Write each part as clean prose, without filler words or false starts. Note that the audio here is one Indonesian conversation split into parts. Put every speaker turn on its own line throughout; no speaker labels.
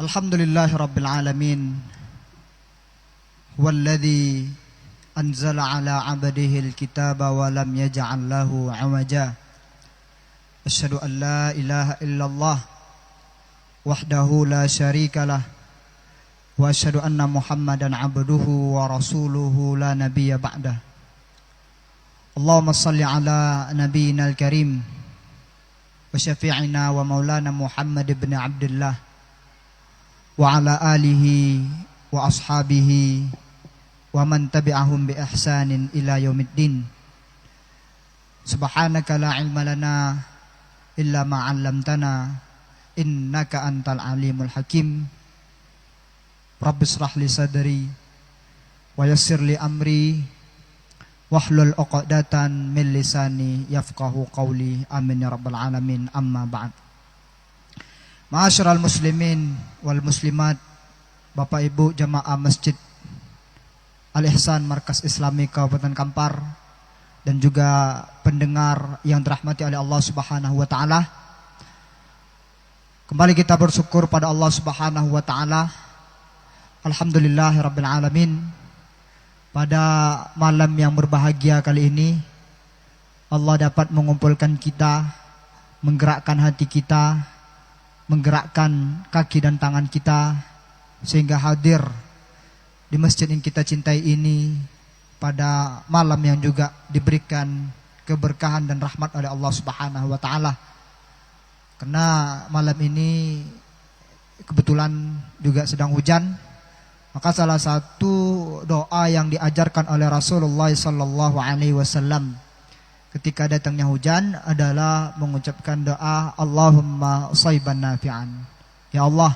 Alhamdulillahi Rabbil Alamin. Walladhi anzala ala abadihi al-kitaba wa lam yaj'al lahu 'iwaja. Asyhadu an la ilaha illallah wahdahu la syarika lah. Wa asyhadu anna Muhammadan abduhu wa rasuluhu la nabiyya ba'dah. Allahumma salli ala nabiyyina al-karim wa syafi'ina wa maulana Muhammad ibn Abdullah wa ala alihi wa ashabihi wa man tabi'ahum bi ihsanin ila yaumiddin. Subhanaka la ilma lana illa ma 'allamtana innaka antal alimul hakim. Rabbi shrah li sadri wa yassir li amri wahlul 'uqdatan min lisani yafqahu qawli. Amin ya rabbal alamin. Amma ba'd. Ma'asyiral muslimin wal muslimat, Bapak Ibu jamaah Masjid Al-Ihsan Markas Islami Kabupaten Kampar, dan juga pendengar yang dirahmati oleh Allah Subhanahu wa taala. Kembali kita bersyukur pada Allah Subhanahu wa taala. Alhamdulillahirabbil alamin. Pada malam yang berbahagia kali ini, Allah dapat mengumpulkan kita, menggerakkan hati kita, menggerakkan kaki dan tangan kita, sehingga hadir di masjid yang kita cintai ini pada malam yang juga diberikan keberkahan dan rahmat oleh Allah Subhanahu wa taala. Karena malam ini kebetulan juga sedang hujan, maka salah satu doa yang diajarkan oleh Rasulullah sallallahu alaihi wasallam ketika datangnya hujan adalah mengucapkan doa Allahumma shayban nafi'an. Ya Allah,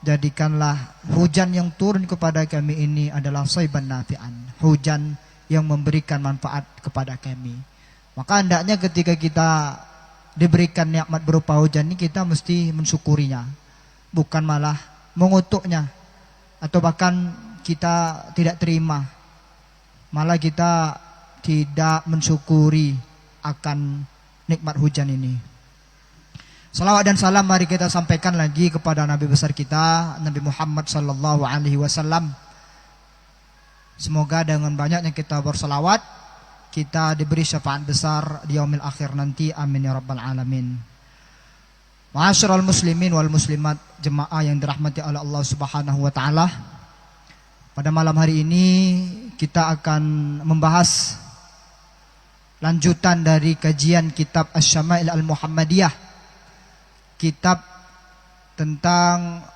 jadikanlah hujan yang turun kepada kami ini adalah shayban nafi'an, hujan yang memberikan manfaat kepada kami. Maka hendaknya ketika kita diberikan nikmat berupa hujan ini, kita mesti mensyukurinya, bukan malah mengutuknya atau bahkan kita tidak terima, malah kita tidak mensyukuri akan nikmat hujan ini. Salawat dan salam mari kita sampaikan lagi kepada Nabi besar kita, Nabi Muhammad sallallahu alaihi wasallam. Semoga dengan banyaknya kita bersalawat, kita diberi syafaat besar di yaumil akhir nanti. Amin ya rabbal alamin. Ma'asyiral muslimin wal muslimat, jemaah yang dirahmati oleh Allah Subhanahu wa taala. Pada malam hari ini kita akan membahas lanjutan dari kajian kitab Asy-Syama'il Al-Muhammadiyah, kitab tentang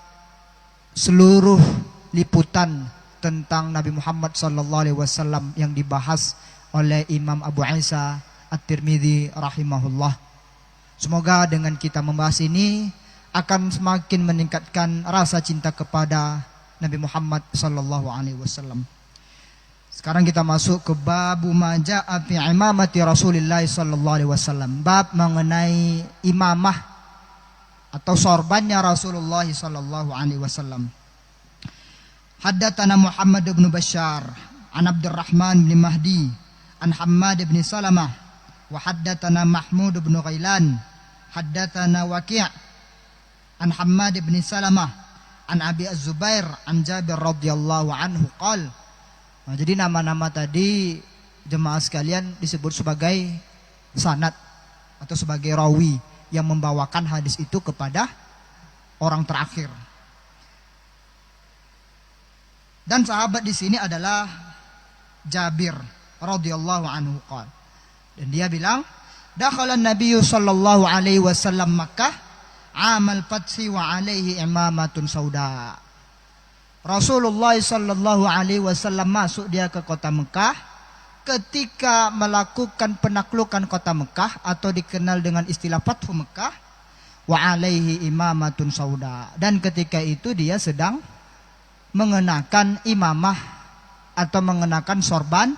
seluruh liputan tentang Nabi Muhammad sallallahu alaihi wasallam yang dibahas oleh Imam Abu Isa At-Tirmidzi rahimahullah. Semoga dengan kita membahas ini akan semakin meningkatkan rasa cinta kepada Nabi Muhammad sallallahu alaihi wasallam. Sekarang kita masuk ke bab maja'a fi imamati Rasulillah sallallahu alaihi wasallam. Bab mengenai imamah atau sorbannya Rasulullah sallallahu alaihi wasallam. Haddatsana Muhammad bin Bashar an Abdurrahman bin Mahdi an Hammad bin Salamah wa haddatsana Mahmud bin Ghailan haddatsana Waqi' an Hammad bin Salamah an Abi Az-Zubair an Jabir radhiyallahu anhu qala. Nah, jadi nama-nama tadi jemaah sekalian disebut sebagai sanad atau sebagai rawi yang membawakan hadis itu kepada orang terakhir. Dan sahabat di sini adalah Jabir radhiyallahu anhu qala. Dan dia bilang, dakhala an-nabiy sallallahu alaihi wasallam Makkah amal fathi wa alaihi imamatun sauda. Rasulullah sallallahu alaihi wasallam masuk dia ke kota Mekah ketika melakukan penaklukan kota Mekah atau dikenal dengan istilah Fathu Mekah, wa alaihi imamatun sauda, dan ketika itu dia sedang mengenakan imamah atau mengenakan sorban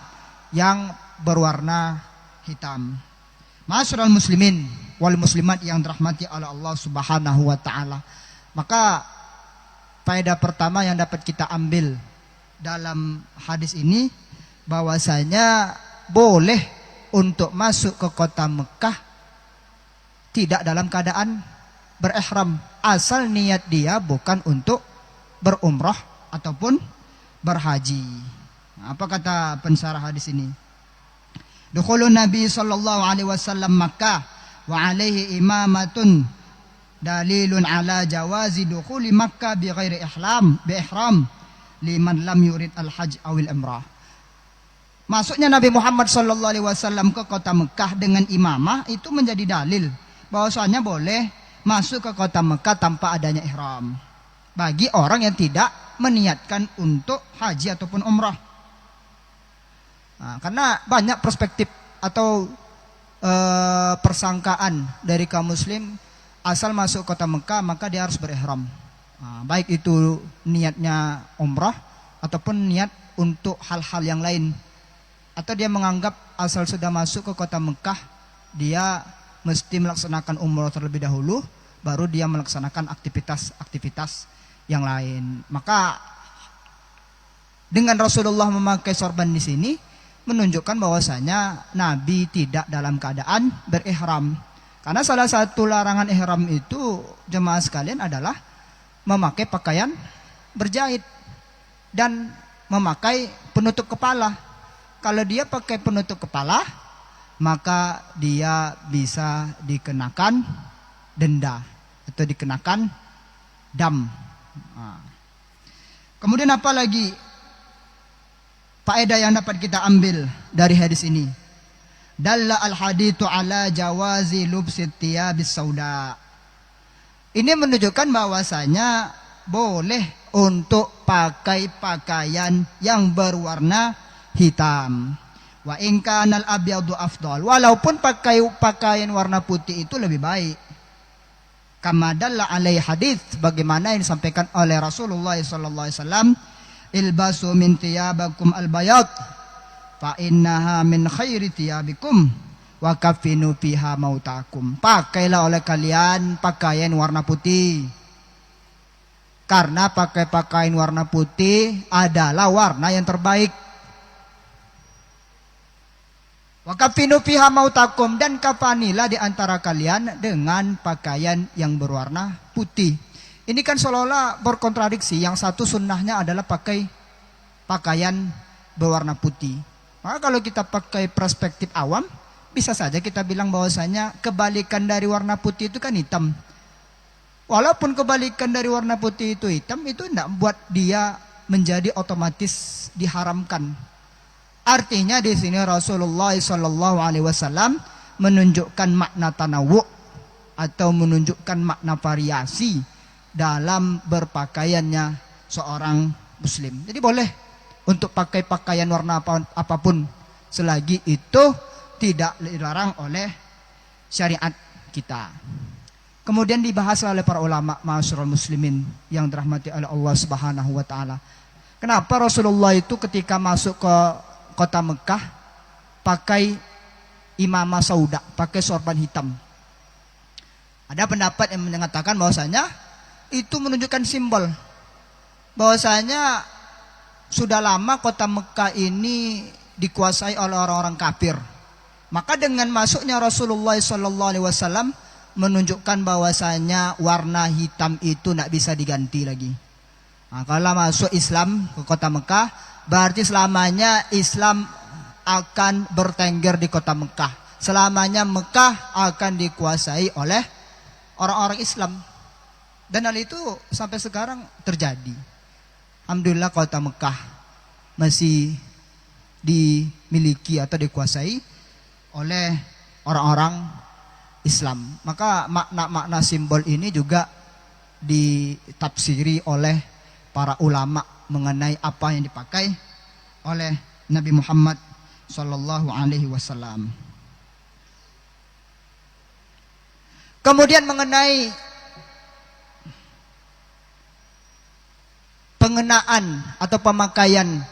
yang berwarna hitam. Ma'asyiral muslimin wal muslimat yang dirahmati oleh Allah Subhanahu wa taala. Maka faedah pertama yang dapat kita ambil dalam hadis ini, bahwasanya boleh untuk masuk ke kota Mekah tidak dalam keadaan berihram asal niat dia bukan untuk berumrah ataupun berhaji. Apa kata pensarah hadis ini? Dukhulun Nabi sallallahu alaihi wasallam Makkah wa alaihi imamatun dalilun ala jawazi dukhuli Makkah bi ghairi ihram liman lam yurid al-hajj awil umrah. Masuknya Nabi Muhammad sallallahu alaihi wasallam ke kota Mekah dengan imamah itu menjadi dalil bahwasanya boleh masuk ke kota Mekah tanpa adanya ihram bagi orang yang tidak meniatkan untuk haji ataupun umrah. Nah, karena banyak perspektif atau persangkaan dari kaum muslim asal masuk kota Mekah maka dia harus berihram. Nah, baik itu niatnya umrah ataupun niat untuk hal-hal yang lain. Atau dia menganggap asal sudah masuk ke kota Mekah dia mesti melaksanakan umrah terlebih dahulu baru dia melaksanakan aktivitas-aktivitas yang lain. Maka dengan Rasulullah memakai sorban di sini menunjukkan bahwasanya Nabi tidak dalam keadaan berihram. Karena salah satu larangan ihram itu jemaah sekalian adalah memakai pakaian berjahit dan memakai penutup kepala. Kalau dia pakai penutup kepala, maka dia bisa dikenakan denda atau dikenakan dam. Kemudian apa lagi faedah yang dapat kita ambil dari hadis ini? Dalla al-hadithu ala jawazi lubsi thiyabis sauda. Ini menunjukkan bahwasanya boleh untuk pakai pakaian yang berwarna hitam. Wa in kana al-abyadu afdal. Walaupun pakai pakaian warna putih itu lebih baik. Kama dalla alaihi hadis bagaimana yang disampaikan oleh Rasulullah sallallahu alaihi wasallam, ilbasu min thiyabakum al-bayad fa innaha min khairi thiyabikum wa kafinu fiha mautakum. Pakailah oleh kalian pakaian warna putih. Karena pakai pakaian warna putih adalah warna yang terbaik. Wa kafinu fiha mautakum, dan kafanilah di antara kalian dengan pakaian yang berwarna putih. Ini kan seolah-olah berkontradiksi. Yang satu sunnahnya adalah pakai pakaian berwarna putih. Maka kalau kita pakai perspektif awam, bisa saja kita bilang bahwasanya kebalikan dari warna putih itu kan hitam. Walaupun kebalikan dari warna putih itu hitam, itu tidak buat dia menjadi otomatis diharamkan. Artinya di sini Rasulullah sallallahu alaihi wasallam menunjukkan makna tanawu atau menunjukkan makna variasi dalam berpakaiannya seorang muslim. Jadi boleh untuk pakai pakaian warna apapun selagi itu tidak dilarang oleh syariat kita. Kemudian dibahas oleh para ulama ma'asyiral muslimin yang dirahmati oleh Allah Subhanahu wa taala. Kenapa Rasulullah itu ketika masuk ke kota Mekah pakai imamah sauda, pakai sorban hitam? Ada pendapat yang mengatakan bahwasanya itu menunjukkan simbol bahwasanya sudah lama kota Mekah ini dikuasai oleh orang-orang kafir. Maka dengan masuknya Rasulullah SAW menunjukkan bahwasanya warna hitam itu tidak bisa diganti lagi. Nah, kalau masuk Islam ke kota Mekah, berarti selamanya Islam akan bertengger di kota Mekah. Selamanya Mekah akan dikuasai oleh orang-orang Islam. Dan hal itu sampai sekarang terjadi. Alhamdulillah kota Mekah masih dimiliki atau dikuasai oleh orang-orang Islam. Maka makna-makna simbol ini juga ditafsiri oleh para ulama mengenai apa yang dipakai oleh Nabi Muhammad sallallahu alaihi wasallam. Kemudian mengenai pengenaan atau pemakaian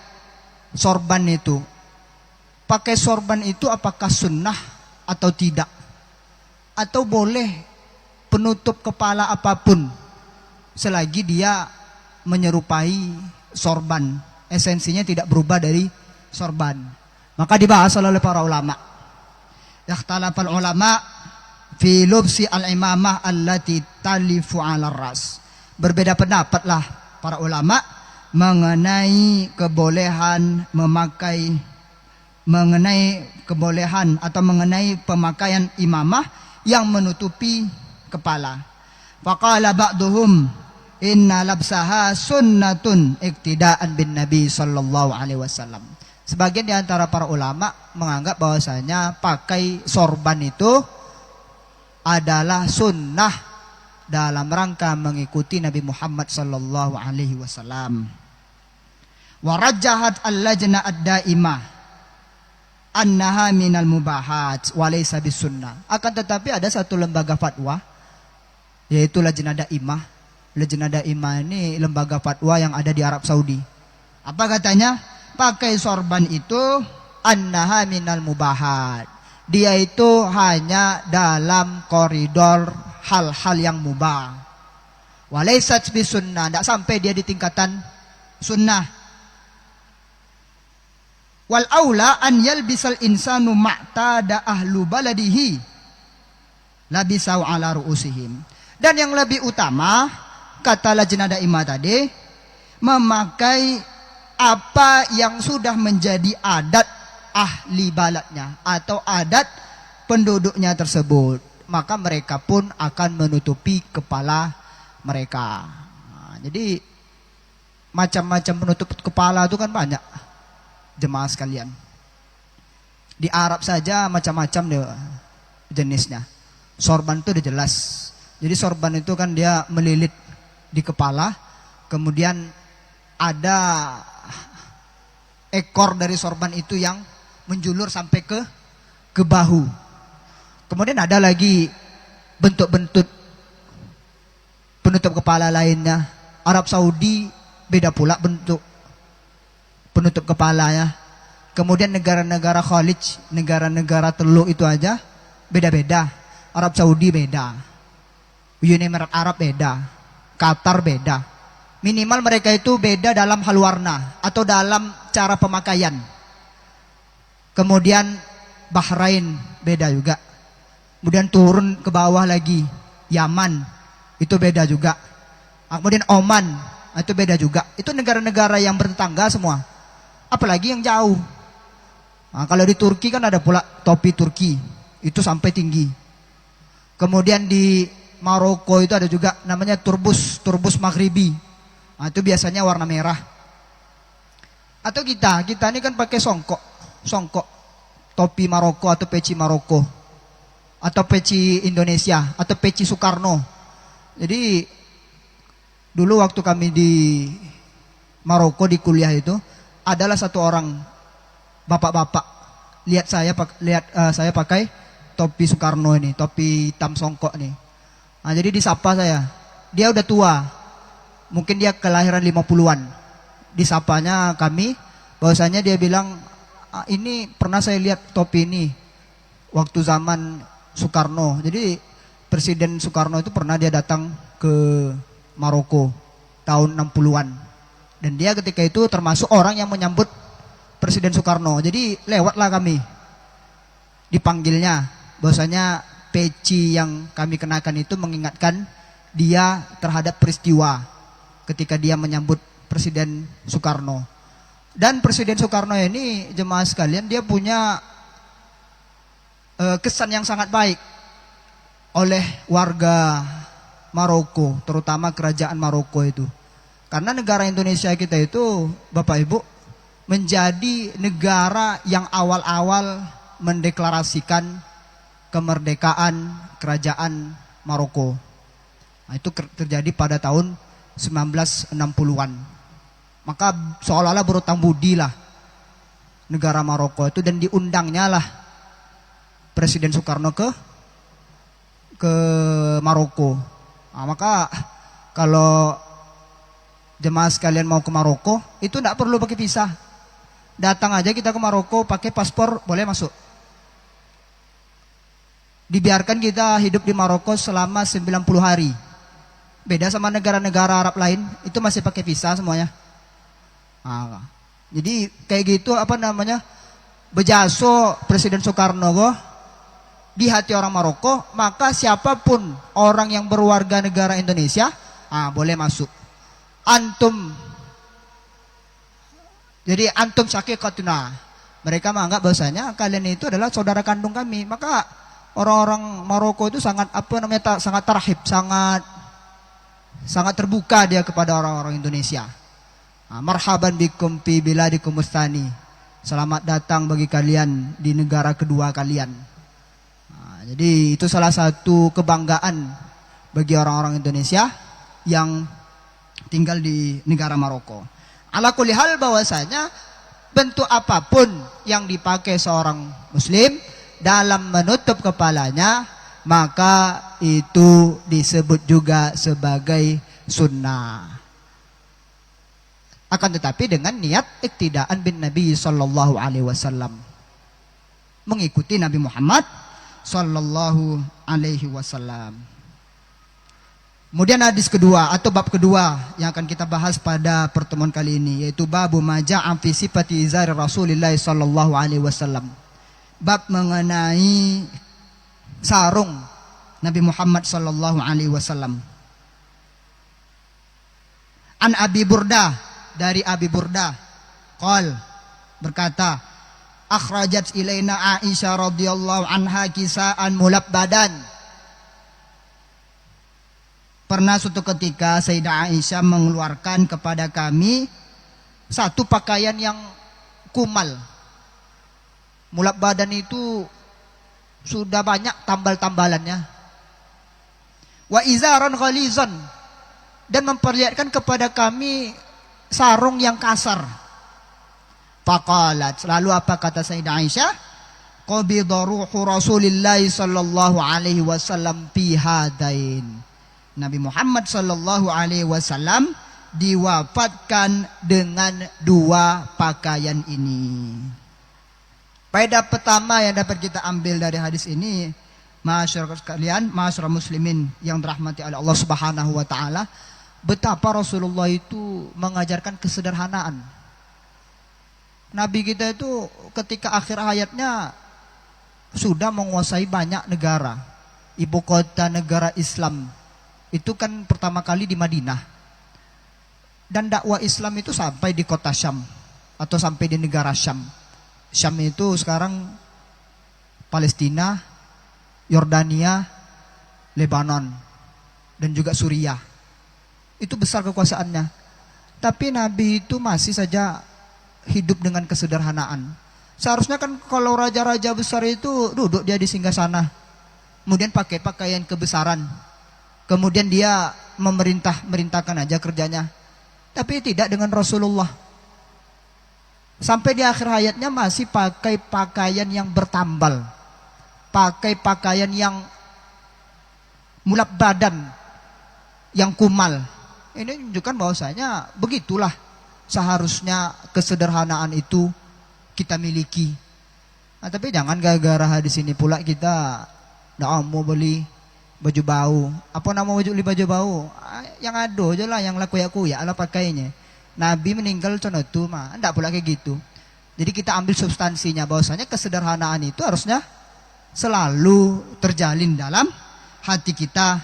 sorban itu. Pakai sorban itu apakah sunnah atau tidak? Atau boleh penutup kepala apapun selagi dia menyerupai sorban, esensinya tidak berubah dari sorban. Maka dibahas oleh para ulama. Ikhtalafal ulama fi lubsi al-imamah allati talifu 'ala ras. Berbeda pendapatlah para ulama mengenai kebolehan atau mengenai pemakaian imamah yang menutupi kepala. Faqala ba'duhum inna labsaha sunnatun iktidaan bin Nabi sallallahu alaihi wasallam. Sebagian di antara para ulama menganggap bahwasanya pakai sorban itu adalah sunnah dalam rangka mengikuti Nabi Muhammad sallallahu alaihi wasallam. Wa rajjahat al-lajna ad-daimah annaha minal mubahat wa laysa bisunnah. Akan tetapi ada satu lembaga fatwa yaitu Lajnah Daimah. Lajnah Daimah ini lembaga fatwa yang ada di Arab Saudi. Apa katanya? Pakai sorban itu annaha minal mubahat. Dia itu hanya dalam koridor hal-hal yang mubah. Walaysat bisunnah, tidak sampai dia di tingkatan sunnah. Wal aula an yalbisal insanu ma'tada ahlu baladihi labisau ala ru'usihim. Dan yang lebih utama, kata Lajnah Daimah tadi, memakai apa yang sudah menjadi adat ahli baladnya atau adat penduduknya tersebut. Maka mereka pun akan menutupi kepala mereka. Nah, jadi macam-macam penutup kepala itu kan banyak, jemaah sekalian. Di Arab saja macam-macam deh jenisnya. Sorban itu udah jelas. Jadi sorban itu kan dia melilit di kepala, kemudian ada ekor dari sorban itu yang menjulur sampai ke bahu. Kemudian ada lagi bentuk-bentuk penutup kepala lainnya. Arab Saudi beda pula bentuk penutup kepalanya. Kemudian negara-negara Khalij, negara-negara Teluk itu aja beda-beda. Arab Saudi beda, Uni Emirat Arab beda, Qatar beda. Minimal mereka itu beda dalam hal warna atau dalam cara pemakaian. Kemudian Bahrain beda juga. Kemudian turun ke bawah lagi, Yaman itu beda juga. Kemudian Oman itu beda juga. Itu negara-negara yang bertetangga semua. Apalagi yang jauh. Nah, kalau di Turki kan ada pula topi Turki, itu sampai tinggi. Kemudian di Maroko itu ada juga namanya turbus maghribi. Nah, itu biasanya warna merah. Atau kita ini kan pakai songkok, topi Maroko atau peci Maroko, atau peci Indonesia, atau peci Soekarno. Jadi dulu waktu kami di Maroko di kuliah itu, adalah satu orang bapak-bapak lihat saya pakai topi Soekarno ini, topi hitam songkok nih. Nah, jadi disapa saya. Dia udah tua. Mungkin dia kelahiran 50-an. Disapanya kami, bahwasanya dia bilang, ini pernah saya lihat topi ini waktu zaman Soekarno. Jadi Presiden Soekarno itu pernah dia datang ke Maroko tahun 60-an. Dan dia ketika itu termasuk orang yang menyambut Presiden Soekarno. Jadi lewatlah kami. Dipanggilnya, bahwasanya peci yang kami kenakan itu mengingatkan dia terhadap peristiwa ketika dia menyambut Presiden Soekarno. Dan Presiden Soekarno ini, jemaah sekalian, dia punya kesan yang sangat baik oleh warga Maroko, terutama kerajaan Maroko itu. Karena negara Indonesia kita itu, Bapak Ibu, menjadi negara yang awal-awal mendeklarasikan kemerdekaan kerajaan Maroko. Nah, itu terjadi pada tahun 1960-an. Maka seolah-olah berutang budi lah negara Maroko itu, dan diundangnya lah Presiden Soekarno ke Maroko. Nah, maka kalau jemaah sekalian mau ke Maroko itu tidak perlu pakai visa. Datang aja kita ke Maroko pakai paspor, boleh masuk. Dibiarkan kita hidup di Maroko selama 90 hari. Beda sama negara-negara Arab lain, itu masih pakai visa semuanya. Nah, jadi kayak gitu bejaso Presiden Soekarno di hati orang Maroko, maka siapapun orang yang berwarga negara Indonesia boleh masuk. Antum, jadi antum syaqiqatuna, mereka menganggap bahwasanya kalian itu adalah saudara kandung kami. Maka orang-orang Maroko itu sangat sangat tarhib, sangat terbuka dia kepada orang-orang Indonesia. Marhaban bikum fi biladikum mustani, selamat datang bagi kalian di negara kedua kalian. Jadi itu salah satu kebanggaan bagi orang-orang Indonesia yang tinggal di negara Maroko. Ala kulli hal, bahwasanya bentuk apapun yang dipakai seorang muslim dalam menutup kepalanya, maka itu disebut juga sebagai sunnah. Akan tetapi dengan niat iktidaan bin Nabi sallallahu alaihi wasallam, mengikuti Nabi Muhammad sallallahu alaihi wasallam. Kemudian hadis kedua atau bab kedua yang akan kita bahas pada pertemuan kali ini, yaitu babu maja'a fi sifati izar Rasulillah sallallahu alaihi wasallam. Bab mengenai sarung Nabi Muhammad sallallahu alaihi wasallam. An Abi Burdah, dari Abi Burdah, qol, berkata, akhrajat ilaina Aisyah radhiyallahu anha kisaan mulabbadan. Pernah suatu ketika Sayyidah Aisyah mengeluarkan kepada kami satu pakaian yang kumal. Mulabbadan itu sudah banyak tambal-tambalannya. Wa izaran ghalizan, dan memperlihatkan kepada kami sarung yang kasar. Faqalat, lalu apa kata Sayyidah Aisyah? Qabida ruhu Rasulillah sallallahu alaihi wasallam fi hadain. Nabi Muhammad sallallahu alaihi wasallam diwafatkan dengan dua pakaian ini. Faedah pertama yang dapat kita ambil dari hadis ini, masyarakat sekalian, masyarakat muslimin yang dirahmati oleh Allah Subhanahu wa taala, betapa Rasulullah itu mengajarkan kesederhanaan. Nabi kita itu ketika akhir hayatnya sudah menguasai banyak negara. Ibu kota negara Islam itu kan pertama kali di Madinah. Dan dakwah Islam itu sampai di kota Syam atau sampai di negara Syam. Syam itu sekarang Palestina, Yordania, Lebanon, dan juga Suriah. Itu besar kekuasaannya. Tapi Nabi itu masih saja hidup dengan kesederhanaan. Seharusnya kan kalau raja-raja besar itu duduk dia di singgasana, kemudian pakai pakaian kebesaran, kemudian dia merintahkan aja kerjanya. Tapi tidak dengan Rasulullah. Sampai di akhir hayatnya masih pakai pakaian yang bertambal, pakai pakaian yang mulap badan, yang kumal. Ini menunjukkan bahwasanya begitulah seharusnya kesederhanaan itu kita miliki. Nah, tapi jangan gara-gara hadis ini pula kita mau beli baju bau. Apa nama beli baju bau? Yang ada aja lah, yang laku-laku ya lah pakainya. Nabi meninggal contoh itu mah, enggak pula kayak gitu. Jadi kita ambil substansinya, bahwasanya kesederhanaan itu harusnya selalu terjalin dalam hati kita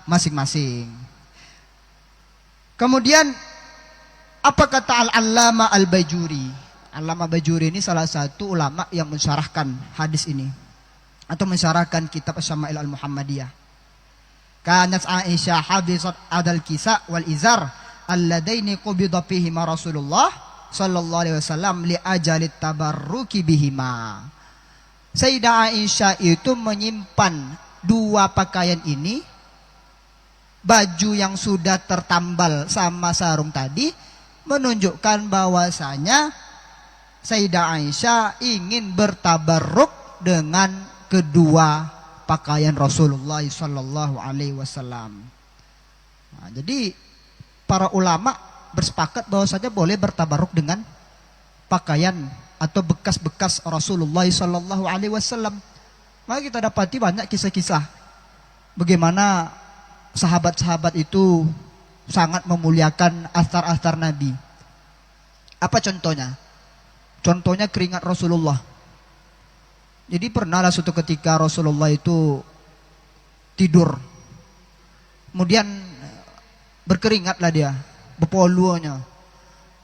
masing-masing. Kemudian apa kata Al-Allama Al-Bajuri? Al-Allama Bajuri ini salah satu ulama yang mensyarahkan hadis ini atau mensyarahkan kitab Syama'il Al-Muhammadiyah. Kanat Aisyah hafizat adal kisa wal izar alladaini qubida fihima Rasulullah sallallahu alaihi wasallam li ajalit tabarruki bihima. Sayyidah Aisyah itu menyimpan dua pakaian ini, baju yang sudah tertambal sama sarung tadi, menunjukkan bahwasanya Sayyidah Aisyah ingin bertabarruk dengan kedua pakaian Rasulullah sallallahu alaihi wasallam. Nah, jadi para ulama bersepakat bahwasanya boleh bertabarruk dengan pakaian atau bekas-bekas Rasulullah sallallahu alaihi wasallam. Maka kita dapati banyak kisah-kisah bagaimana sahabat-sahabat itu sangat memuliakan athar-athar Nabi. Apa contohnya? Contohnya keringat Rasulullah. Jadi pernahlah suatu ketika Rasulullah itu tidur. Kemudian berkeringatlah dia, berpoluonya.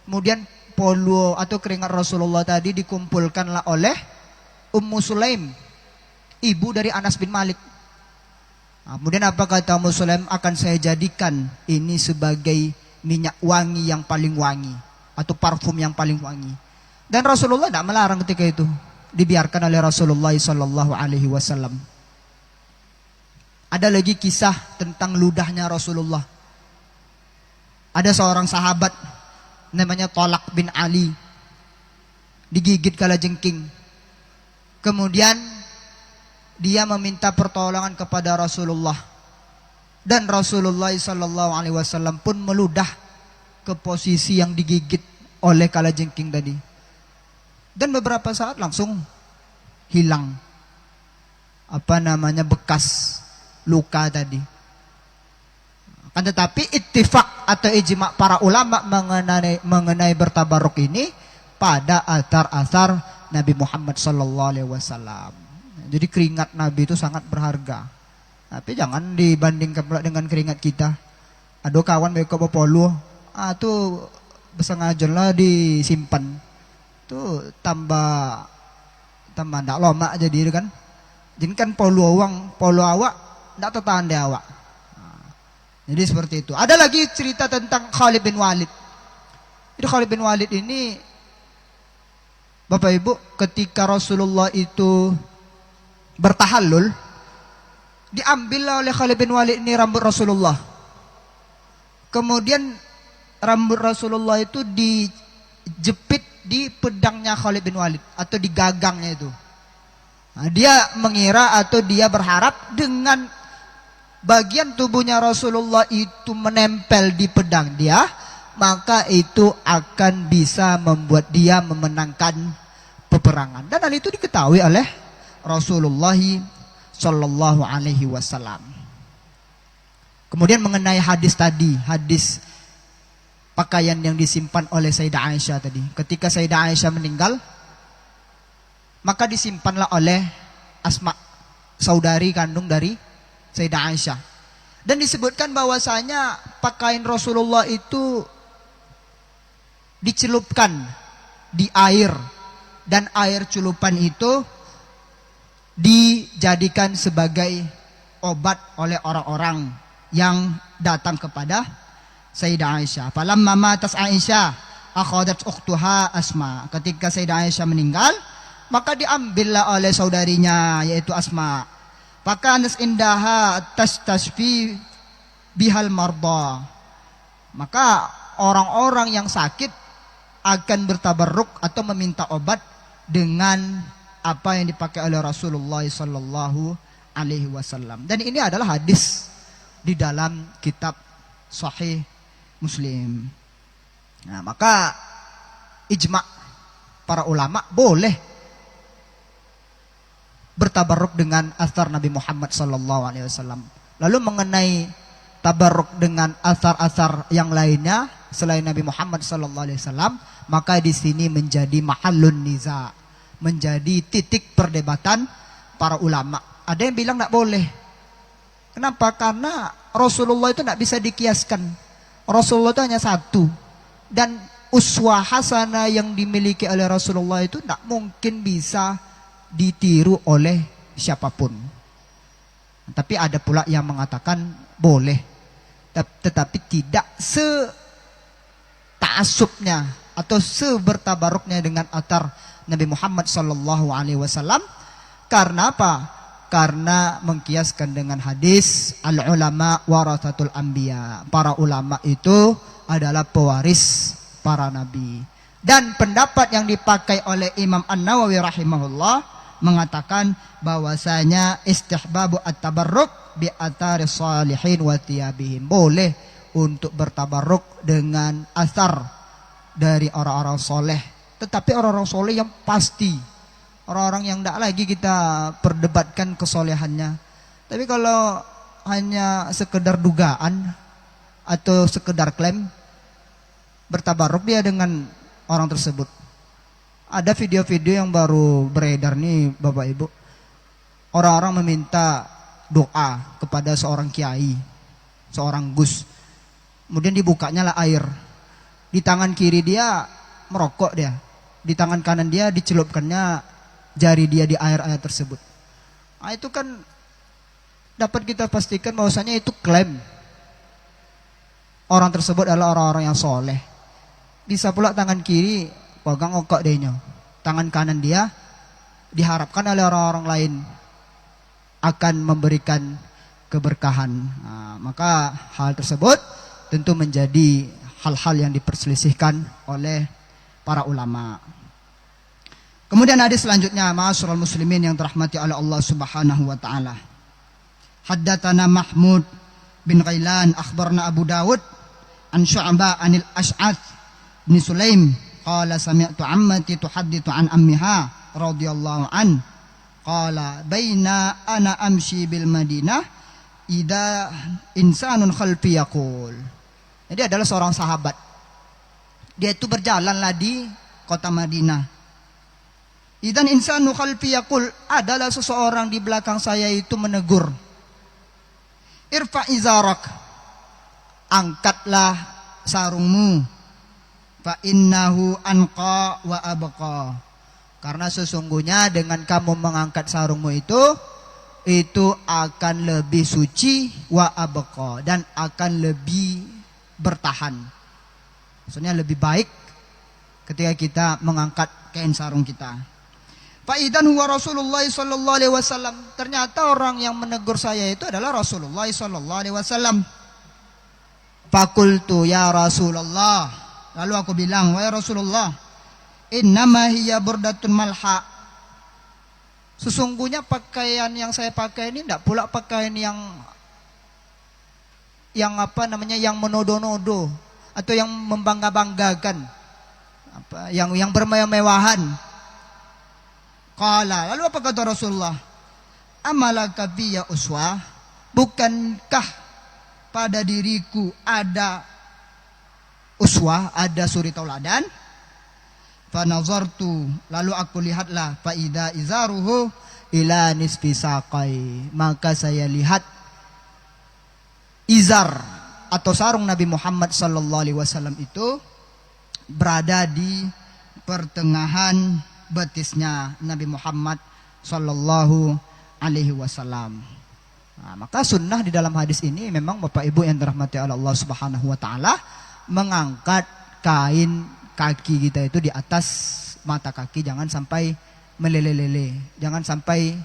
Kemudian poluo atau keringat Rasulullah tadi dikumpulkanlah oleh Ummu Sulaim, ibu dari Anas bin Malik. Nah, kemudian apa kata Ummu Sulaim? Akan saya jadikan ini sebagai minyak wangi yang paling wangi atau parfum yang paling wangi. Dan Rasulullah tidak melarang ketika itu, dibiarkan oleh Rasulullah sallallahu alaihi wasallam. Ada lagi kisah tentang ludahnya Rasulullah. Ada seorang sahabat namanya Thalaq bin Ali, digigit kalajengking. Kemudian dia meminta pertolongan kepada Rasulullah, dan Rasulullah sallallahu alaihi wasallam pun meludah ke posisi yang digigit oleh kalajengking tadi. Dan beberapa saat langsung hilang bekas luka tadi. Kan tetapi ittifaq atau ijma' para ulama mengenai bertabaruk ini pada athar-athar Nabi Muhammad sallallahu alaihi wasallam. Jadi keringat Nabi itu sangat berharga. Tapi jangan dibandingkan pula dengan keringat kita. Ada kawan mereka berpoluh, tuh bersengaja lah disimpan. Tuh tambah ndak lama jadi kan. Jadi kan polu awak ndak tertahan deh awak. Jadi seperti itu. Ada lagi cerita tentang Khalid bin Walid. Itu Khalid bin Walid ini, Bapak Ibu, ketika Rasulullah itu bertahallul, diambil oleh Khalid bin Walid ini rambut Rasulullah. Kemudian rambut Rasulullah itu dijepit di pedangnya Khalid bin Walid atau di gagangnya itu. Nah, dia mengira atau dia berharap dengan bagian tubuhnya Rasulullah itu menempel di pedang dia, maka itu akan bisa membuat dia memenangkan peperangan. Dan hal itu diketahui oleh Rasulullah sallallahu alaihi wasallam. Kemudian mengenai hadis tadi, hadis pakaian yang disimpan oleh Sayyidah Aisyah tadi. Ketika Sayyidah Aisyah meninggal, maka disimpanlah oleh Asma, saudari kandung dari Sayyidah Aisyah. Dan disebutkan bahwasanya pakaian Rasulullah itu dicelupkan di air, dan air celupan itu dijadikan sebagai obat oleh orang-orang yang datang kepada Sayyidah Aisyah. Falamma matas Aisyah akhadat ukhtuha Asma. Ketika Sayyidah Aisyah meninggal, maka diambillah oleh saudarinya yaitu Asma. Fakanas indaha tastasfi bihal marda. Maka orang-orang yang sakit akan bertabarruk atau meminta obat dengan apa yang dipakai oleh Rasulullah sallallahu alaihi wasallam. Dan ini adalah hadis di dalam kitab Sahih Muslim. Nah, maka ijma' para ulama boleh bertabarruk dengan athar Nabi Muhammad sallallahu alaihi wasallam. Lalu mengenai tabarruk dengan athar-athar yang lainnya selain Nabi Muhammad sallallahu alaihi wasallam, maka di sini menjadi mahallun niza, menjadi titik perdebatan para ulama. Ada yang bilang tidak boleh. Kenapa? Karena Rasulullah itu tidak bisa dikiaskan. Rasulullah itu hanya satu. Dan uswah hasanah yang dimiliki oleh Rasulullah itu tidak mungkin bisa ditiru oleh siapapun. Tapi ada pula yang mengatakan boleh, tetapi tidak ta'assubnya atau sebertabaruknya dengan athar Nabi Muhammad sallallahu alaihi wasallam. Karena apa? Karena mengkiaskan dengan hadis al-ulama warathatul anbiya. Para ulama itu adalah pewaris para nabi. Dan pendapat yang dipakai oleh Imam An-Nawawi rahimahullah mengatakan bahwasanya istihbabu at-tabarruk bi athari salihin wa thiyabihim. Boleh untuk bertabarruk dengan athar dari orang-orang soleh, tetapi orang-orang soleh yang pasti, orang-orang yang tidak lagi kita perdebatkan kesolehannya. Tapi kalau hanya sekedar dugaan atau sekedar klaim, bertabarruk dia dengan orang tersebut. Ada video-video yang baru beredar nih Bapak Ibu. Orang-orang meminta doa kepada seorang kiai, seorang gus. Kemudian dibukanya lah air. Di tangan kiri dia merokok dia. Di tangan kanan dia dicelupkannya jari dia di air-air tersebut. Nah, itu kan dapat kita pastikan bahwasanya itu klaim orang tersebut adalah orang-orang yang soleh. Bisa pula tangan kiri pegang okok dehnya. Tangan kanan dia diharapkan oleh orang-orang lain akan memberikan keberkahan. Nah, maka hal tersebut tentu menjadi hal-hal yang diperselisihkan oleh para ulama. Kemudian hadis selanjutnya, ma'asyiral muslimin yang dirahmati oleh Allah Subhanahu wa taala. Haddatsana Mahmud bin Ghailan akhbarna Abu Dawud an Syu'bah anil Ash'ath bin Sulaim qala sami'tu ammati tuhaddithu an ammiha radhiyallahu an qala baina ana amshi bil Madinah idza insanun khalfi yaqul. Jadi adalah seorang sahabat. Dia itu berjalanlah di kota Madinah. Idan insanu khalfi yaqul, adalah seseorang di belakang saya itu menegur. Irfa izarak, angkatlah sarungmu. Fa innahu anqa wa abqa. Karena sesungguhnya dengan kamu mengangkat sarungmu itu akan lebih suci wa abqa, dan akan lebih bertahan. Maksudnya lebih baik ketika kita mengangkat kain sarung kita. Faidan huwa Rasulullah sallallahu alaihi wasallam. Ternyata orang yang menegur saya itu adalah Rasulullah sallallahu alaihi wasallam. Fakultu ya Rasulullah. Lalu aku bilang, wahai Rasulullah, innama hiya burdatun malha. Sesungguhnya pakaian yang saya pakai ini tidak pula pakaian yang yang menodo-nodo atau yang membangga-banggakan, yang bermewah-mewahan. Qala, lalu apa kata Rasulullah? Amalaka biya uswah, bukankah pada diriku ada uswah, ada suri tauladan? Fa nazartu, lalu aku lihatlah, fa idza izaruhu ila nisfi saqai, maka saya lihat izar atau sarung Nabi Muhammad sallallahu alaihi wasallam itu berada di pertengahan betisnya Nabi Muhammad sallallahu alaihi wasallam. Nah, maka sunnah di dalam hadis ini memang Bapak Ibu yang dirahmati oleh Allah Subhanahu wa taala, mengangkat kain kaki kita itu di atas mata kaki, jangan sampai meleleh-leleh, jangan sampai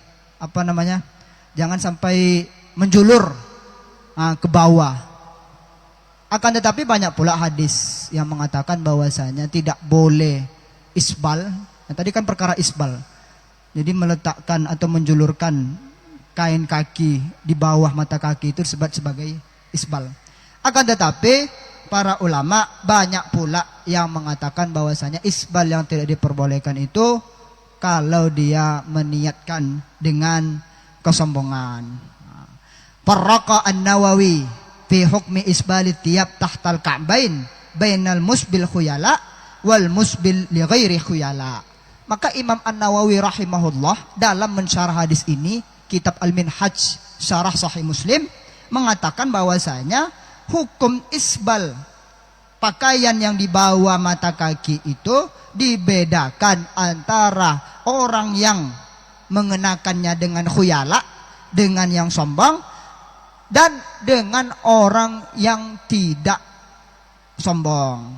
jangan sampai menjulur ke bawah. Akan tetapi banyak pula hadis yang mengatakan bahwasanya tidak boleh isbal. Nah, tadi kan perkara isbal. Jadi meletakkan atau menjulurkan kain kaki di bawah mata kaki itu disebut sebagai isbal. Akan tetapi para ulama banyak pula yang mengatakan bahwasanya isbal yang tidak diperbolehkan itu kalau dia meniatkan dengan kesombongan. Farraqa an-Nawawi fi hukmi isbali thiyab tahtal ka'bain bainal musbil khuyala wal musbil li ghairi khuyala. Maka Imam An-Nawawi rahimahullah dalam mensyarah hadis ini, kitab Al-Minhaj Syarah Sahih Muslim, mengatakan bahwasanya hukum isbal, pakaian yang di bawah mata kaki itu dibedakan antara orang yang mengenakannya dengan khuyala, dengan yang sombong, dan dengan orang yang tidak sombong.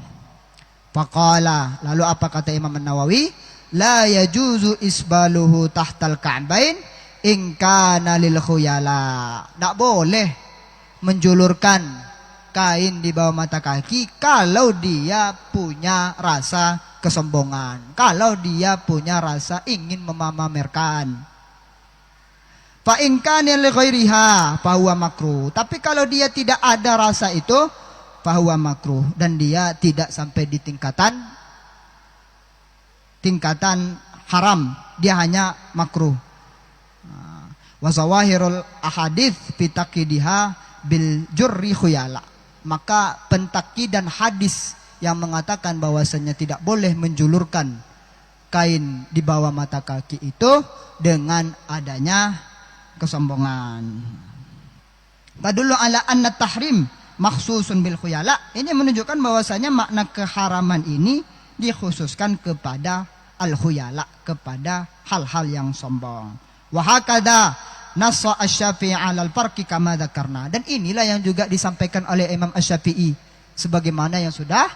Faqala, lalu apa kata Imam An-Nawawi? La yajuzu isbaluhu tahtal ka'bain in kana lil khuyala. Tidak boleh menjulurkan kain di bawah mata kaki kalau dia punya rasa kesombongan, kalau dia punya rasa ingin memamerkan. Fa in kana li ghairiha fa huwa makruh. Tapi kalau dia tidak ada rasa itu, fa huwa makruh, dan dia tidak sampai di tingkatan haram, dia hanya makruh. Wa zawahirul ahadits fi taqidiha bil jurri khuyala. Maka pentakidan hadis yang mengatakan bahwasanya tidak boleh menjulurkan kain di bawah mata kaki itu dengan adanya kesombongan. Tadullu ala anna tahrim makhsusun bil khuyala. Ini menunjukkan bahwasanya makna keharaman ini dikhususkan kepada al khuyala, kepada hal-hal yang sombong. Wa hakada nassa asy-Syafi'i 'ala al-farqi kama dzakarna. Dan inilah yang juga disampaikan oleh Imam Asy-Syafi'i sebagaimana yang sudah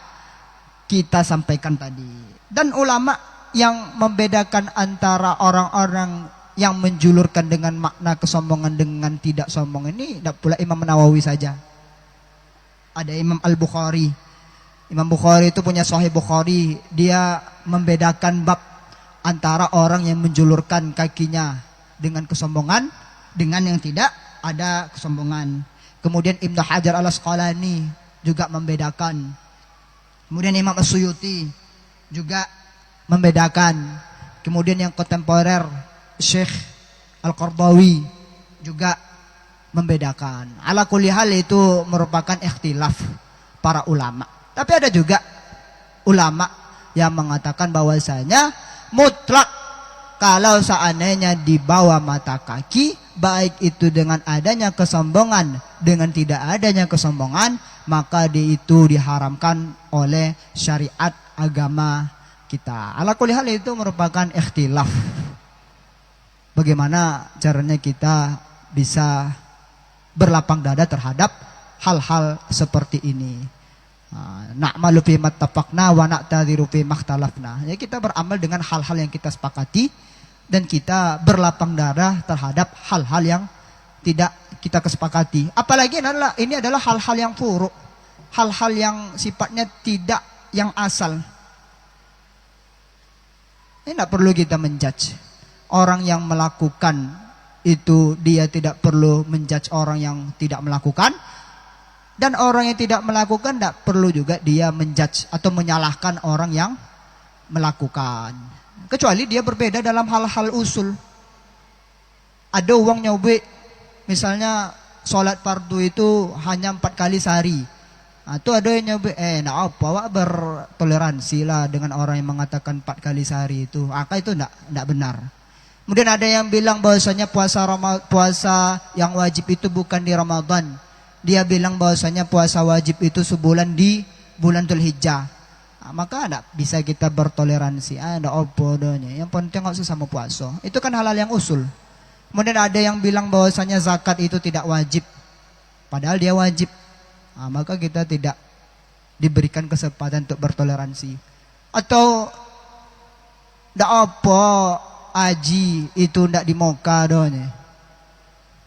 kita sampaikan tadi. Dan ulama yang membedakan antara orang-orang yang menjulurkan dengan makna kesombongan dengan tidak sombong ini tidak pula Imam Nawawi saja. Ada Imam Al-Bukhari. Imam Bukhari itu punya Sahih Bukhari. Dia membedakan bab antara orang yang menjulurkan kakinya dengan kesombongan dengan yang tidak ada kesombongan. Kemudian Ibnu Hajar Al-Asqalani juga membedakan. Kemudian Imam As-Suyuti juga membedakan. Kemudian yang kontemporer Syekh Al-Qardawi juga membedakan. Ala kulli hal itu merupakan ikhtilaf para ulama. Tapi ada juga ulama yang mengatakan bahwasanya mutlak kalau seandainya di bawah mata kaki, baik itu dengan adanya kesombongan dengan tidak adanya kesombongan, maka itu diharamkan oleh syariat agama kita. Ala kulli hal itu merupakan ikhtilaf. Bagaimana caranya kita bisa berlapang dada terhadap hal-hal seperti ini. Na'malu fi mattafaqna wa na'tadhiru fi makhtalafna. Ya, kita beramal dengan hal-hal yang kita sepakati dan kita berlapang dada terhadap hal-hal yang tidak kita kesepakati. Apalagi ini adalah hal-hal yang furu', hal-hal yang sifatnya tidak yang asal. Ini tidak perlu kita menjudge. Orang yang melakukan itu dia tidak perlu menjudge orang yang tidak melakukan. Dan orang yang tidak melakukan tidak perlu juga dia menjudge atau menyalahkan orang yang melakukan. Kecuali dia berbeda dalam hal-hal usul. Ada uang nyobe, misalnya sholat fardu itu hanya 4 kali sehari. Itu ada yang nyobe, nah apa, wak bertoleransi lah dengan orang yang mengatakan 4 kali sehari itu. Maka itu tidak benar. Kemudian ada yang bilang bahwasanya puasa yang wajib itu bukan di Ramadan. Dia bilang bahwasanya puasa wajib itu sebulan di bulan Dzulhijjah. Maka tidak bisa kita bertoleransi. Ada apa adanya. Yang penting nggak sesama puasa. Itu kan hal-hal yang usul. Kemudian ada yang bilang bahwasanya zakat itu tidak wajib. Padahal dia wajib. Maka kita tidak diberikan kesempatan untuk bertoleransi. Atau tidak apa haji itu tidak di Moka doanya.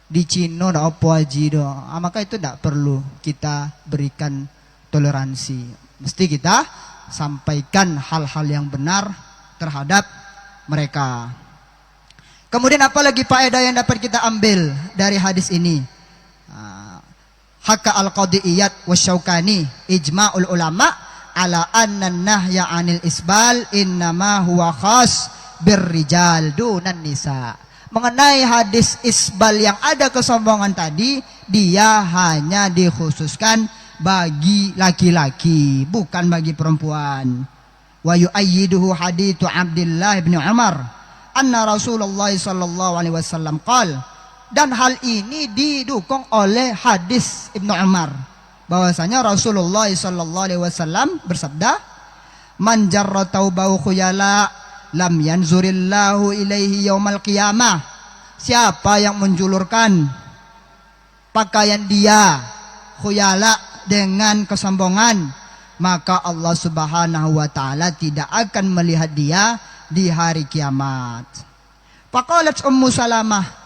Di Cina tidak apa haji doa. Maka itu tidak perlu kita berikan toleransi. Mesti kita sampaikan hal-hal yang benar terhadap mereka. Kemudian apa lagi faedah yang dapat kita ambil dari hadis ini? Haka al-Qadiyat wasyaukani ijma'ul ulama ala anna nahya 'anil isbal innama huwa khas birrijal dunan nisa. Mengenai hadis isbal yang ada kesombongan tadi, dia hanya dikhususkan bagi laki-laki, bukan bagi perempuan. Wa yu'ayyiduhu hadithu Abdullah bin Umar anna Rasulullah sallallahu alaihi wasallam qala. Dan hal ini didukung oleh hadis Ibnu Umar bahwasanya Rasulullah sallallahu alaihi wasallam bersabda, "Man jarra taubahu khuyala lam yanzurillahu ilaihi yaumal qiyamah." Siapa yang menjulurkan pakaian dia khuyala dengan kesombongan, maka Allah Subhanahu wa taala tidak akan melihat dia di hari kiamat. Faqalat Ummu Salamah.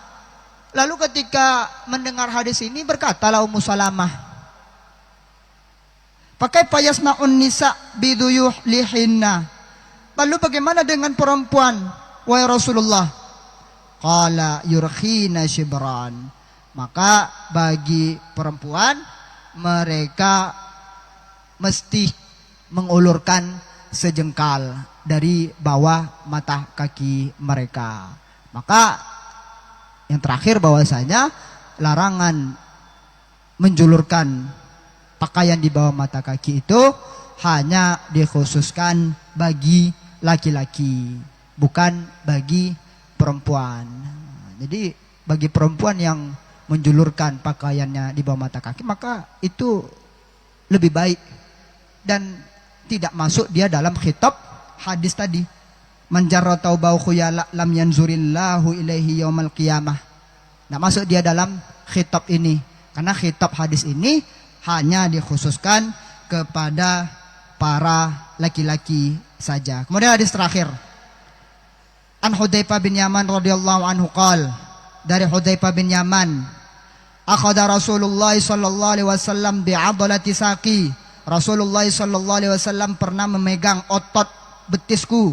Lalu ketika mendengar hadis ini berkatalah Ummu Salamah, "Pakai payasna'un nisa biduyuh lihinna." Lalu bagaimana dengan perempuan, wahai Rasulullah? Qala yurkhina shibran. Maka bagi perempuan mereka mesti mengulurkan sejengkal dari bawah mata kaki mereka. Maka yang terakhir bahwasanya larangan menjulurkan pakaian di bawah mata kaki itu hanya dikhususkan bagi laki-laki, bukan bagi perempuan. Jadi bagi perempuan yang menjulurkan pakaiannya di bawah mata kaki, maka itu lebih baik dan tidak masuk dia dalam khitab hadis tadi. Man jarra taubau khuyala lam yanzurillahu ilaihi yaumal qiyamah. Nah, masuk dia dalam khitab ini. Karena khitab hadis ini hanya dikhususkan kepada para laki-laki saja. Kemudian hadis terakhir. An Hudzaifah bin Yaman radhiyallahu anhu qala, dari Hudzaifah bin Yaman, akhadha Rasulullah sallallahu alaihi wasallam bi'adlati saqi. Rasulullah sallallahu alaihi wasallam pernah memegang otot betisku,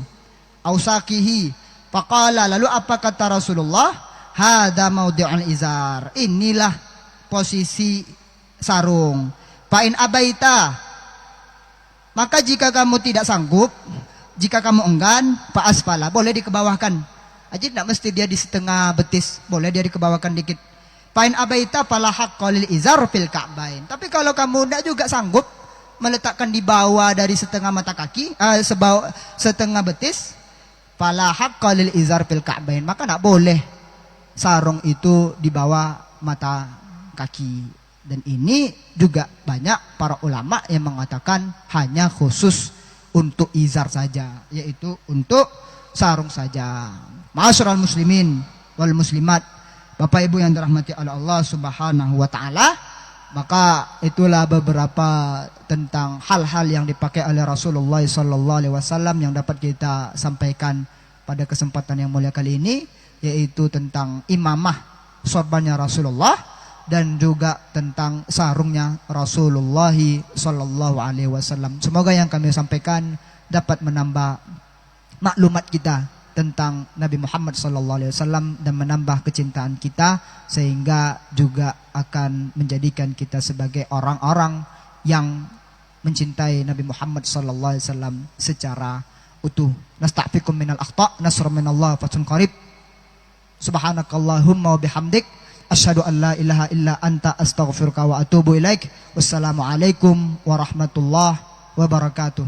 ausakihi. Faqala, lalu apa kata Rasulullah? Hada maudi'ul izar. Inilah posisi sarung. Fa in abaita, maka jika kamu tidak sanggup, jika kamu enggan, fa asfala, boleh dikebawahkan. Aja tidak mesti dia di setengah betis, boleh dia dikebawahkan dikit. Fa in abaita fala haqqa lil izar fil ka'bain. Tapi kalau kamu tidak juga sanggup meletakkan di bawah dari setengah mata kaki, setengah betis, fala haqqa lil izar fil ka'bain, maka tidak boleh sarung itu di bawah mata kaki. Dan ini juga banyak para ulama yang mengatakan hanya khusus untuk izar saja, yaitu untuk sarung saja. Ma'asyiral muslimin wal muslimat, Bapak Ibu yang dirahmati oleh Allah Subhanahu wa taala, maka itulah beberapa tentang hal-hal yang dipakai oleh Rasulullah sallallahu alaihi wasallam yang dapat kita sampaikan pada kesempatan yang mulia kali ini, yaitu tentang imamah sorbannya Rasulullah dan juga tentang sarungnya Rasulullah sallallahu alaihi wasallam. Semoga yang kami sampaikan dapat menambah maklumat kita tentang Nabi Muhammad sallallahu alaihi wasallam dan menambah kecintaan kita, sehingga juga akan menjadikan kita sebagai orang-orang yang mencintai Nabi Muhammad sallallahu alaihi wasallam secara utuh. Nasta'fikum minal akhta', nasrun minallah, fatun qarib. Subhanakallahumma wa bihamdik, asyhadu an la ilaha illa anta, astaghfiruka wa atubu ilaik. Wassalamualaikum warahmatullahi wabarakatuh.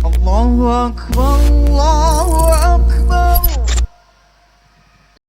Allahu akbar, Allahu